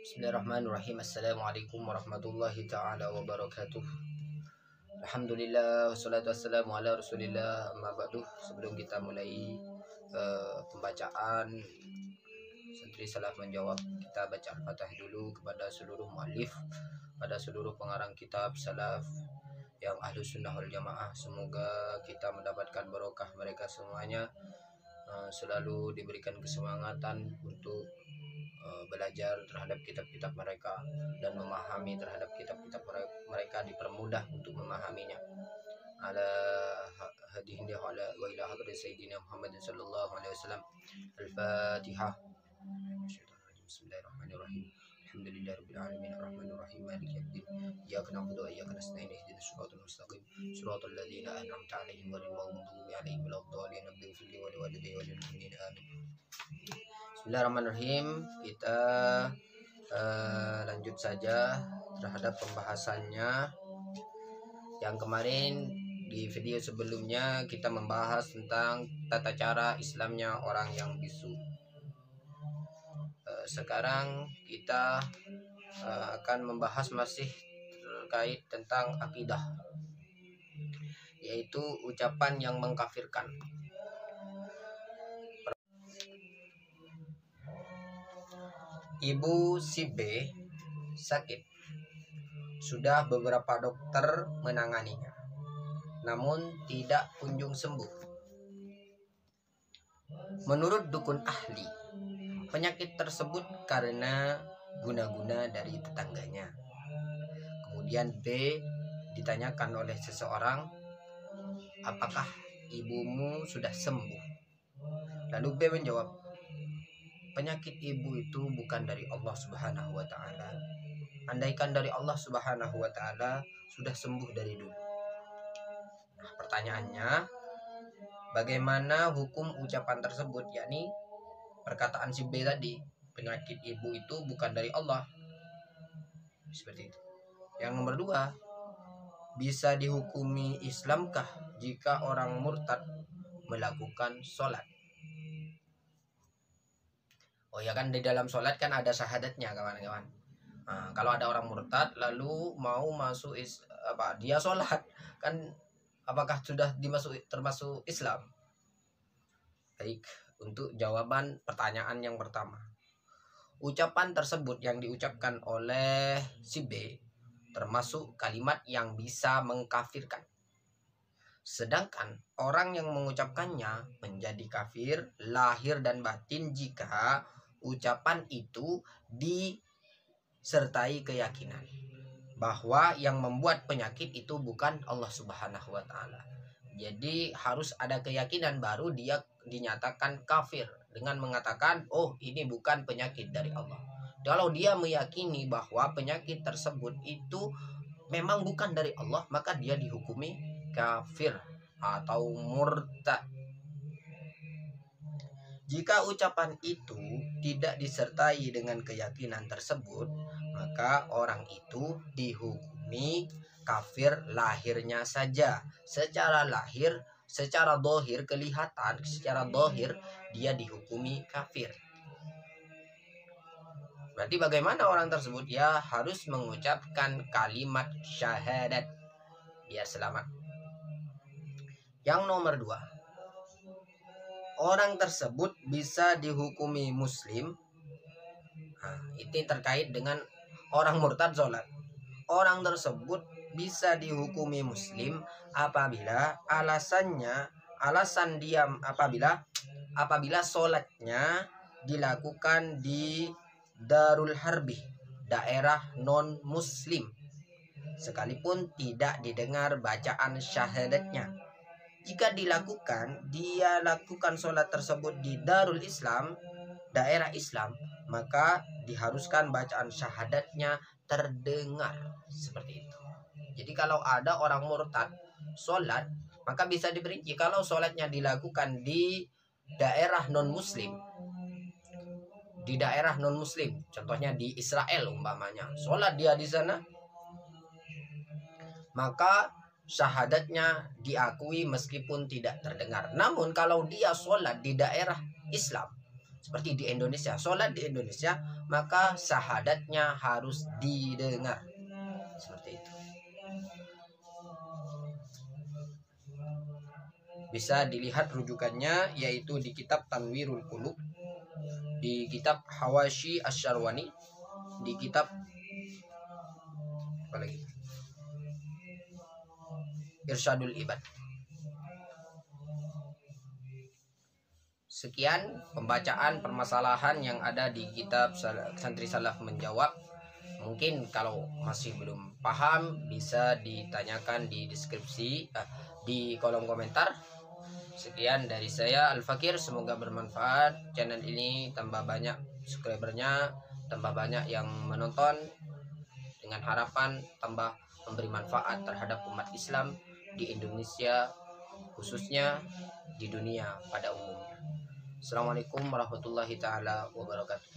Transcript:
Bismillahirrahmanirrahim. Assalamualaikum warahmatullahi ta'ala wabarakatuh. Alhamdulillah wassalatu wassalamu ala rasulillah, amma ba'du. Sebelum kita mulai pembacaan santri salaf menjawab, kita baca al-fatihah dulu kepada seluruh muallif, pada seluruh pengarang kitab salaf yang ahlu sunnah wal jamaah. Semoga kita mendapatkan barokah mereka semuanya, selalu diberikan kesemangatan untuk belajar terhadap kitab-kitab mereka dan memahami terhadap kitab-kitab mereka, dipermudah untuk memahaminya. Ala hadihi wa ila hadrat sayyidina Muhammad sallallahu alaihi wasallam. Al-Fatihah. Bismillahirrahmanirrahim. Alhamdulillahirabbil alamin arrahmanir rahim maliki yaumiddin. Iyyaka na'budu wa iyyaka nasta'in ihdinas siratal mustaqim siratal ladzina an'amta 'alaihim ghairil maghdubi 'alaihim waladdallin. Ighfir li wa liwalidayya wa lil mu'minina amin. Bismillahirrahmanirrahim. Kita lanjut saja terhadap pembahasannya. Yang kemarin di video sebelumnya kita membahas tentang tata cara Islamnya orang yang bisu. Sekarang kita akan membahas masih terkait tentang akidah, yaitu ucapan yang mengkafirkan. Ibu si B sakit. Sudah beberapa dokter menanganinya, namun tidak kunjung sembuh. Menurut dukun ahli, penyakit tersebut karena guna-guna dari tetangganya. Kemudian B ditanyakan oleh seseorang, apakah ibumu sudah sembuh? Lalu B menjawab, penyakit ibu itu bukan dari Allah Subhanahu wa ta'ala. Andaikan dari Allah Subhanahu wa ta'ala, sudah sembuh dari dulu. Nah, pertanyaannya, bagaimana hukum ucapan tersebut? Yakni perkataan si B tadi, penyakit ibu itu bukan dari Allah. Seperti itu. Yang nomor 2, bisa dihukumi Islamkah jika orang murtad melakukan sholat? Oh ya kan, di dalam sholat kan ada syahadatnya kawan-kawan. Nah, kalau ada orang murtad lalu mau masuk dia sholat, kan apakah sudah termasuk Islam? Baik, untuk jawaban pertanyaan yang pertama, ucapan tersebut yang diucapkan oleh si B termasuk kalimat yang bisa mengkafirkan. Sedangkan orang yang mengucapkannya menjadi kafir lahir dan batin jika ucapan itu disertai keyakinan bahwa yang membuat penyakit itu bukan Allah Subhanahu wa ta'ala. Jadi harus ada keyakinan baru dia dinyatakan kafir dengan mengatakan, oh ini bukan penyakit dari Allah. Kalau dia meyakini bahwa penyakit tersebut itu memang bukan dari Allah, maka dia dihukumi kafir atau murtad. Jika ucapan itu tidak disertai dengan keyakinan tersebut, maka orang itu dihukumi kafir lahirnya saja. Secara lahir, secara dohir kelihatan, secara dohir dia dihukumi kafir. Berarti bagaimana orang tersebut? Ya harus mengucapkan kalimat syahadat biar selamat. Yang nomor 2, orang tersebut bisa dihukumi muslim. Nah, itu terkait dengan orang murtad sholat. Orang tersebut bisa dihukumi muslim apabila apabila sholatnya dilakukan di Darul Harbi, daerah non muslim, sekalipun tidak didengar bacaan syahadatnya. Jika dia lakukan sholat tersebut di Darul Islam, daerah Islam, maka diharuskan bacaan syahadatnya terdengar. Seperti itu. Jadi kalau ada orang murtad sholat, maka bisa diperinci kalau sholatnya dilakukan di daerah non-muslim. Di daerah non-muslim, contohnya di Israel umpamanya, sholat dia di sana, maka syahadatnya diakui meskipun tidak terdengar. Namun kalau dia sholat di daerah Islam, Seperti di Indonesia, sholat di Indonesia maka syahadatnya harus didengar. Seperti itu. Bisa dilihat rujukannya yaitu di kitab Tanwirul Qulub, di kitab Hawashi Asy-Syarwani, di kitab apa lagi? Irsyadul Ibad. Sekian pembacaan permasalahan yang ada di kitab Santri Salaf Menjawab. Mungkin kalau masih belum paham bisa ditanyakan di deskripsi, di kolom komentar. Sekian dari saya Al-Fakir, semoga bermanfaat. Channel ini tambah banyak subscribernya, tambah banyak yang menonton, dengan harapan tambah memberi manfaat terhadap umat Islam di Indonesia, khususnya di dunia pada umumnya. Assalamualaikum warahmatullahi taala wabarakatuh.